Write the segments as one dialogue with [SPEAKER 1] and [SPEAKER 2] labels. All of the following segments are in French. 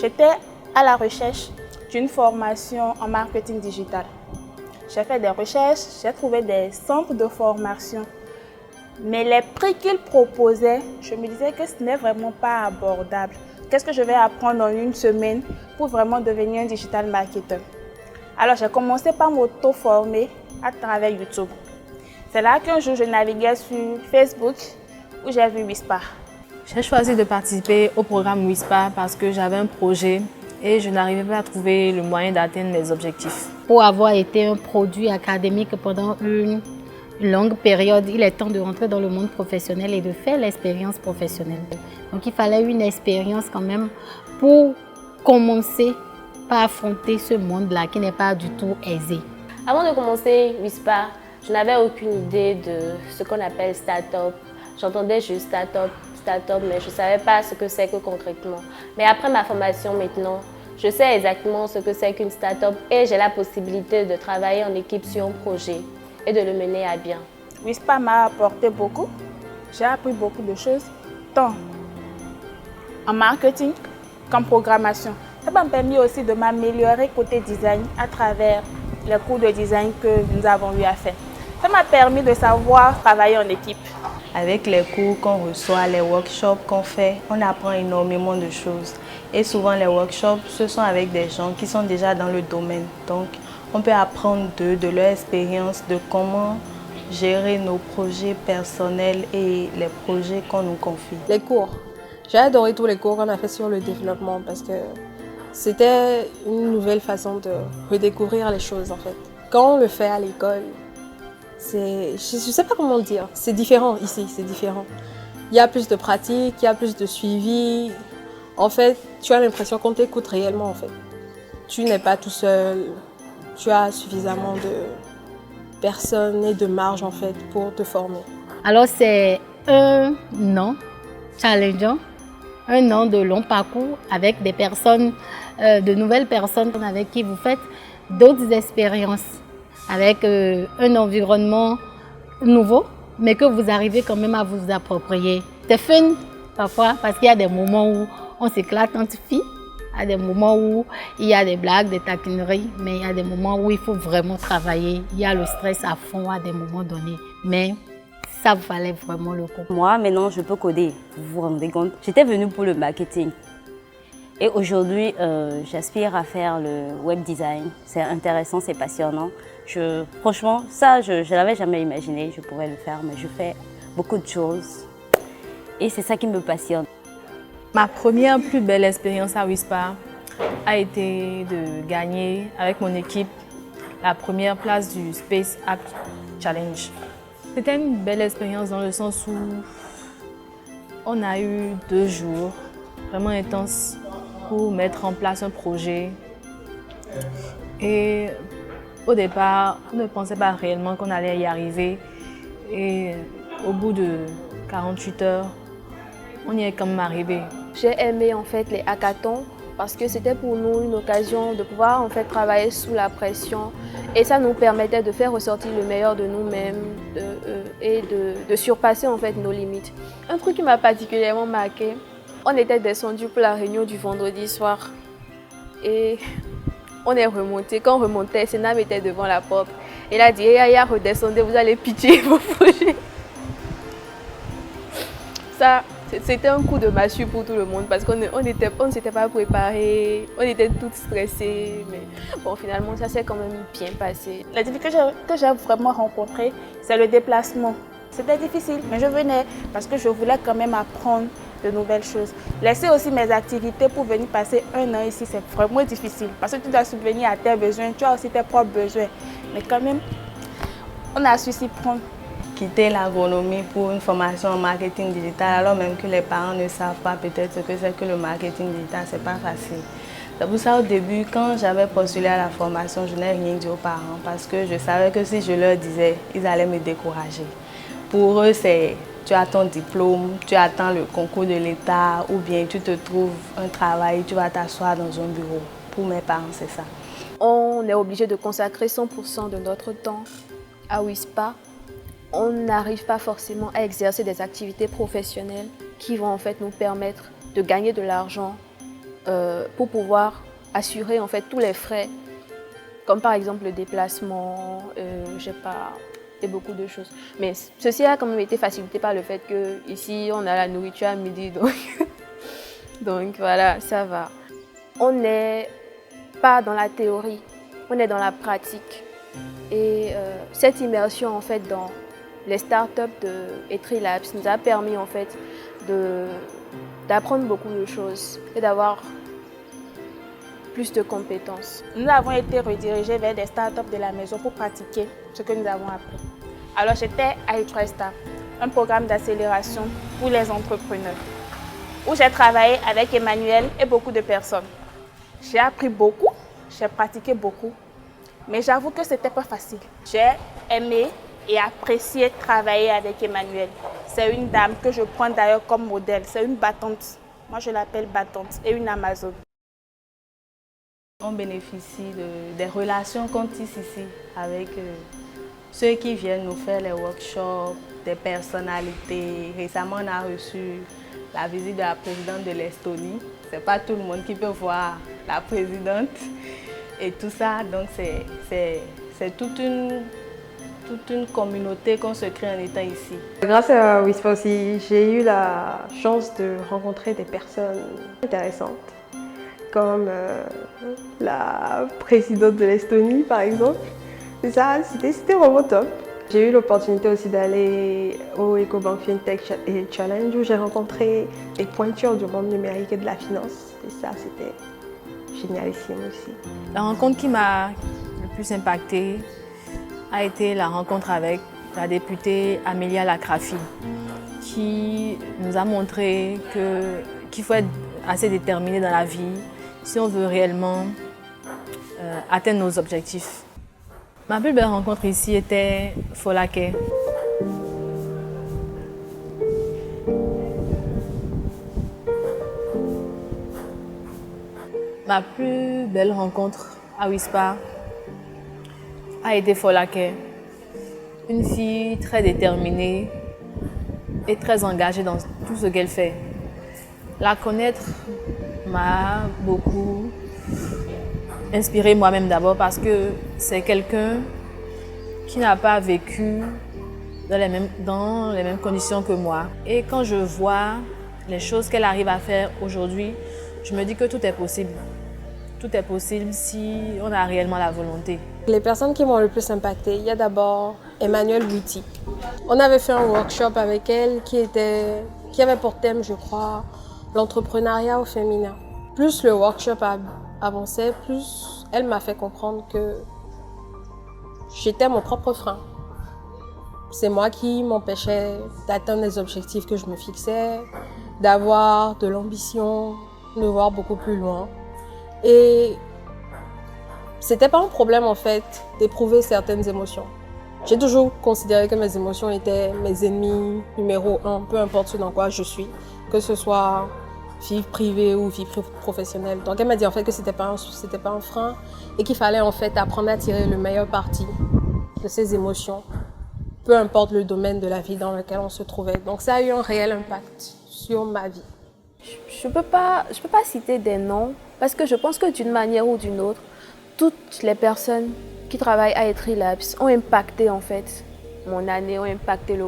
[SPEAKER 1] J'étais à la recherche d'une formation en marketing digital. J'ai fait des recherches, j'ai trouvé des centres de formation. Mais les prix qu'ils proposaient, je me disais que ce n'est vraiment pas abordable. Qu'est-ce que je vais apprendre en une semaine pour vraiment devenir un digital marketer? Alors j'ai commencé par m'auto-former à travers YouTube. C'est là qu'un jour je naviguais sur Facebook où j'ai vu Whisper.
[SPEAKER 2] J'ai choisi de participer au programme Whisper parce que j'avais un projet et je n'arrivais pas à trouver le moyen d'atteindre mes objectifs.
[SPEAKER 3] Pour avoir été un produit académique pendant une longue période, il est temps de rentrer dans le monde professionnel et de faire l'expérience professionnelle. Donc il fallait une expérience quand même pour commencer par affronter ce monde-là qui n'est pas du tout aisé.
[SPEAKER 4] Avant de commencer Whisper, je n'avais aucune idée de ce qu'on appelle start-up. J'entendais juste start-up, mais je ne savais pas ce que c'est que concrètement. Mais après ma formation maintenant, je sais exactement ce que c'est qu'une start-up et j'ai la possibilité de travailler en équipe sur un projet et de le mener à bien.
[SPEAKER 1] Whisper m'a apporté beaucoup. J'ai appris beaucoup de choses, tant en marketing qu'en programmation. Ça m'a permis aussi de m'améliorer côté design à travers les cours de design que nous avons eu à faire. Ça m'a permis de savoir travailler en équipe.
[SPEAKER 5] Avec les cours qu'on reçoit, les workshops qu'on fait, on apprend énormément de choses. Et souvent, les workshops, ce sont avec des gens qui sont déjà dans le domaine. Donc, on peut apprendre d'eux, de leur expérience, de comment gérer nos projets personnels et les projets qu'on nous confie.
[SPEAKER 6] Les cours. J'ai adoré tous les cours qu'on a fait sur le développement parce que c'était une nouvelle façon de redécouvrir les choses en fait. Quand on le fait à l'école, je ne sais pas comment dire, c'est différent ici, c'est différent. Il y a plus de pratique, il y a plus de suivi. En fait, tu as l'impression qu'on t'écoute réellement en fait. Tu n'es pas tout seul, tu as suffisamment de personnes et de marge en fait pour te former.
[SPEAKER 3] Alors c'est un an challengeant, un an de long parcours avec des personnes, de nouvelles personnes avec qui vous faites d'autres expériences, avec un environnement nouveau, mais que vous arrivez quand même à vous approprier. C'est fun parfois parce qu'il y a des moments où on s'éclate entre filles, il y a des moments où il y a des blagues, des taquineries, mais il y a des moments où il faut vraiment travailler. Il y a le stress à fond à des moments donnés, mais ça valait vraiment le coup.
[SPEAKER 7] Moi, maintenant, je peux coder, vous vous rendez compte. J'étais venue pour le marketing. Et aujourd'hui, j'aspire à faire le web design. C'est intéressant, c'est passionnant. Franchement, ça, je ne l'avais jamais imaginé, je pourrais le faire, mais je fais beaucoup de choses. Et c'est ça qui me passionne.
[SPEAKER 2] Ma première plus belle expérience à Whisper a été de gagner avec mon équipe la première place du Space App Challenge. C'était une belle expérience dans le sens où on a eu 2 jours vraiment intenses pour mettre en place un projet. Et au départ, on ne pensait pas réellement qu'on allait y arriver. Et au bout de 48 heures, on y est quand même arrivé.
[SPEAKER 8] J'ai aimé en fait les hackathons parce que c'était pour nous une occasion de pouvoir en fait travailler sous la pression et ça nous permettait de faire ressortir le meilleur de nous-mêmes et de surpasser en fait nos limites. Un truc qui m'a particulièrement marqué, on était descendu pour la réunion du vendredi soir et on est remonté. Quand on remontait, Senam était devant la porte. Il a dit hey, Yaya, redescendez, vous allez pitcher vos projets. Ça, c'était un coup de massue pour tout le monde parce qu'on ne s'était pas préparé, on était toutes stressées. Mais bon, finalement, ça s'est quand même bien passé.
[SPEAKER 1] La difficulté que j'ai vraiment rencontrée, c'est le déplacement. C'était difficile, mais je venais parce que je voulais quand même apprendre de nouvelles choses. Laisser aussi mes activités pour venir passer 1 an ici, c'est vraiment difficile parce que tu dois subvenir à tes besoins, tu as aussi tes propres besoins. Mais quand même, on a su s'y prendre.
[SPEAKER 5] Quitter l'agronomie pour une formation en marketing digital alors même que les parents ne savent pas peut-être ce que c'est que le marketing digital, c'est pas facile. C'est pour ça au début, quand j'avais postulé à la formation, je n'ai rien dit aux parents parce que je savais que si je leur disais, ils allaient me décourager. Pour eux, c'est tu as ton diplôme, tu attends le concours de l'État ou bien tu te trouves un travail, tu vas t'asseoir dans un bureau. Pour mes parents, c'est ça.
[SPEAKER 8] On est obligé de consacrer 100% de notre temps à Whisper. On n'arrive pas forcément à exercer des activités professionnelles qui vont en fait nous permettre de gagner de l'argent pour pouvoir assurer en fait tous les frais, comme par exemple le déplacement, je sais pas, et beaucoup de choses. Mais ceci a quand même été facilité par le fait qu'ici on a la nourriture à midi, donc voilà, ça va. On n'est pas dans la théorie, on est dans la pratique. Et cette immersion en fait dans les startups de Etri Labs nous a permis en fait d'apprendre beaucoup de choses et d'avoir plus de compétences.
[SPEAKER 1] Nous avons été redirigés vers des startups de la maison pour pratiquer ce que nous avons appris. Alors j'étais à iTresta, un programme d'accélération pour les entrepreneurs, où j'ai travaillé avec Emmanuel et beaucoup de personnes. J'ai appris beaucoup, j'ai pratiqué beaucoup, mais j'avoue que ce n'était pas facile. J'ai aimé et apprécié travailler avec Emmanuel. C'est une dame que je prends d'ailleurs comme modèle, c'est une battante. Moi je l'appelle battante et une Amazone.
[SPEAKER 5] On bénéficie des relations qu'on tisse ici avec ceux qui viennent nous faire les workshops, des personnalités. Récemment, on a reçu la visite de la présidente de l'Estonie. Ce n'est pas tout le monde qui peut voir la présidente et tout ça. Donc, c'est toute une communauté qu'on se crée en étant ici.
[SPEAKER 6] Grâce à Whisper aussi, j'ai eu la chance de rencontrer des personnes intéressantes, comme la présidente de l'Estonie, par exemple. Et ça, c'était vraiment top. J'ai eu l'opportunité aussi d'aller au EcoBank FinTech Challenge où j'ai rencontré des pointures du monde numérique et de la finance. Et ça, c'était génialissime aussi.
[SPEAKER 2] La rencontre qui m'a le plus impactée a été la rencontre avec la députée Amélia Lacrafi, qui nous a montré qu'il faut être assez déterminé dans la vie si on veut réellement atteindre nos objectifs. Ma plus belle rencontre ici était Folake. Ma plus belle rencontre à Wispa a été Folake, une fille très déterminée et très engagée dans tout ce qu'elle fait. La connaître m'a beaucoup inspirée moi-même d'abord parce que c'est quelqu'un qui n'a pas vécu dans les mêmes conditions que moi. Et quand je vois les choses qu'elle arrive à faire aujourd'hui, je me dis que tout est possible. Tout est possible si on a réellement la volonté.
[SPEAKER 6] Les personnes qui m'ont le plus impactée, il y a d'abord Emmanuelle Buti. On avait fait un workshop avec elle qui avait pour thème, je crois, l'entrepreneuriat au féminin. Plus le workshop avançait, plus elle m'a fait comprendre que j'étais mon propre frein. C'est moi qui m'empêchais d'atteindre les objectifs que je me fixais, d'avoir de l'ambition, de voir beaucoup plus loin. Et c'était pas un problème en fait d'éprouver certaines émotions. J'ai toujours considéré que mes émotions étaient mes ennemis numéro 1, peu importe ce dans quoi je suis, que ce soit vie privée ou vie professionnelle. Donc elle m'a dit en fait que c'était pas un frein et qu'il fallait en fait apprendre à tirer le meilleur parti de ces émotions, peu importe le domaine de la vie dans lequel on se trouvait. Donc ça a eu un réel impact sur ma vie.
[SPEAKER 8] Je peux pas citer des noms parce que je pense que d'une manière ou d'une autre, toutes les personnes qui travaillent à Etri Labs ont impacté en fait mon année, ont impacté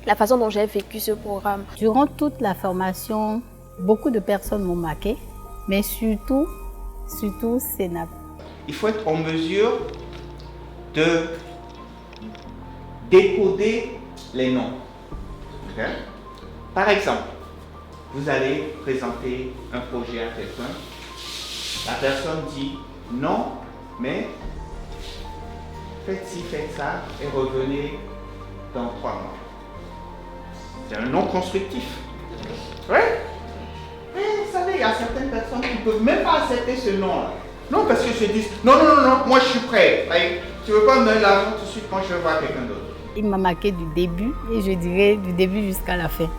[SPEAKER 8] la façon dont j'ai vécu ce programme.
[SPEAKER 3] Durant toute la formation, beaucoup de personnes m'ont marqué, mais surtout Sénap.
[SPEAKER 9] Il faut être en mesure de décoder les noms. Okay? Par exemple, vous allez présenter un projet à quelqu'un. La personne dit non, mais faites ci, faites ça et revenez dans 3 mois. C'est un non constructif. Oui. Mais vous savez, il y a certaines personnes qui ne peuvent même pas accepter ce non-là. Non, parce qu'ils se disent non, moi je suis prêt. Tu ne veux pas me donner l'argent tout de suite quand je vais voir quelqu'un d'autre.
[SPEAKER 3] Il m'a marqué du début et je dirais du début jusqu'à la fin.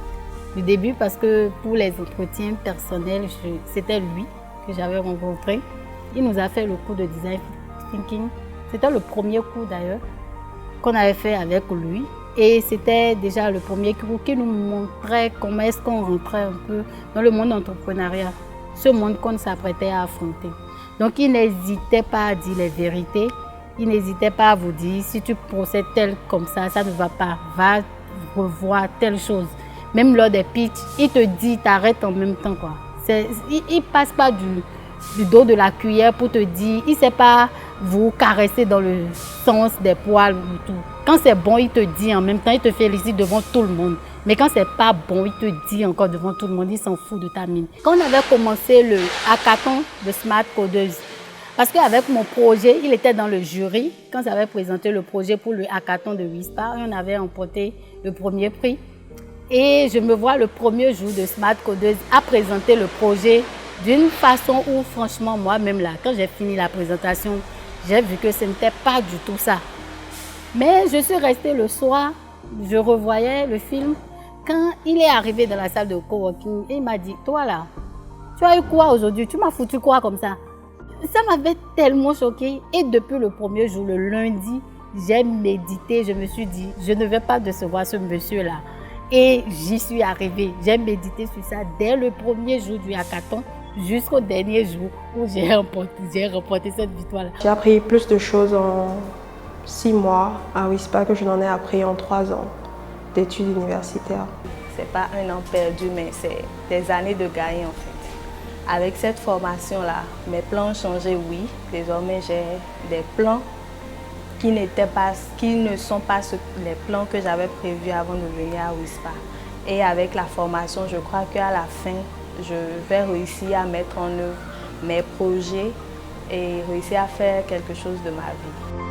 [SPEAKER 3] Du début parce que pour les entretiens personnels, c'était lui que j'avais rencontré. Il nous a fait le cours de design thinking. C'était le premier cours d'ailleurs qu'on avait fait avec lui. Et c'était déjà le premier cours qui nous montrait comment est-ce qu'on rentrait un peu dans le monde entrepreneurial. ce monde qu'on s'apprêtait à affronter. Donc, il n'hésitait pas à dire les vérités. Il n'hésitait pas à vous dire, si tu procèdes tel comme ça ne va pas, va revoir telle chose. Même lors des pitchs, il te dit, t'arrêtes en même temps, quoi. Il ne passe pas du dos de la cuillère pour te dire, il ne sait pas vous caresser dans le sens des poils ou tout. Quand c'est bon, il te dit en même temps, il te félicite devant tout le monde. Mais quand c'est pas bon, il te dit encore devant tout le monde, il s'en fout de ta mine. Quand on avait commencé le hackathon de Smart Codeuse, parce qu'avec mon projet, il était dans le jury, quand j'avais présenté le projet pour le hackathon de WISPAR, on avait remporté le premier prix. Et je me vois le premier jour de Smart Codeuse à présenter le projet d'une façon où, franchement, moi-même là, quand j'ai fini la présentation, j'ai vu que ce n'était pas du tout ça. Mais je suis restée le soir, je revoyais le film. Quand il est arrivé dans la salle de coworking, il m'a dit, toi là, tu as eu quoi aujourd'hui? Tu m'as foutu quoi comme ça? Ça m'avait tellement choquée. Et depuis le premier jour, le lundi, j'ai médité. Je me suis dit, je ne vais pas décevoir ce monsieur-là. Et j'y suis arrivée. J'ai médité sur ça dès le premier jour du hackathon jusqu'au dernier jour où j'ai remporté cette victoire-là.
[SPEAKER 6] J'ai appris plus de choses en 6 mois à WISPAR que je n'en ai appris en 3 ans d'études universitaires.
[SPEAKER 5] C'est pas un an perdu, mais c'est des années de gagner en fait. Avec cette formation-là, mes plans ont changé, oui. Désormais, j'ai des plans qui ne sont pas les plans que j'avais prévus avant de venir à WISPAR. Et avec la formation, je crois qu'à la fin, je vais réussir à mettre en œuvre mes projets et réussir à faire quelque chose de ma vie.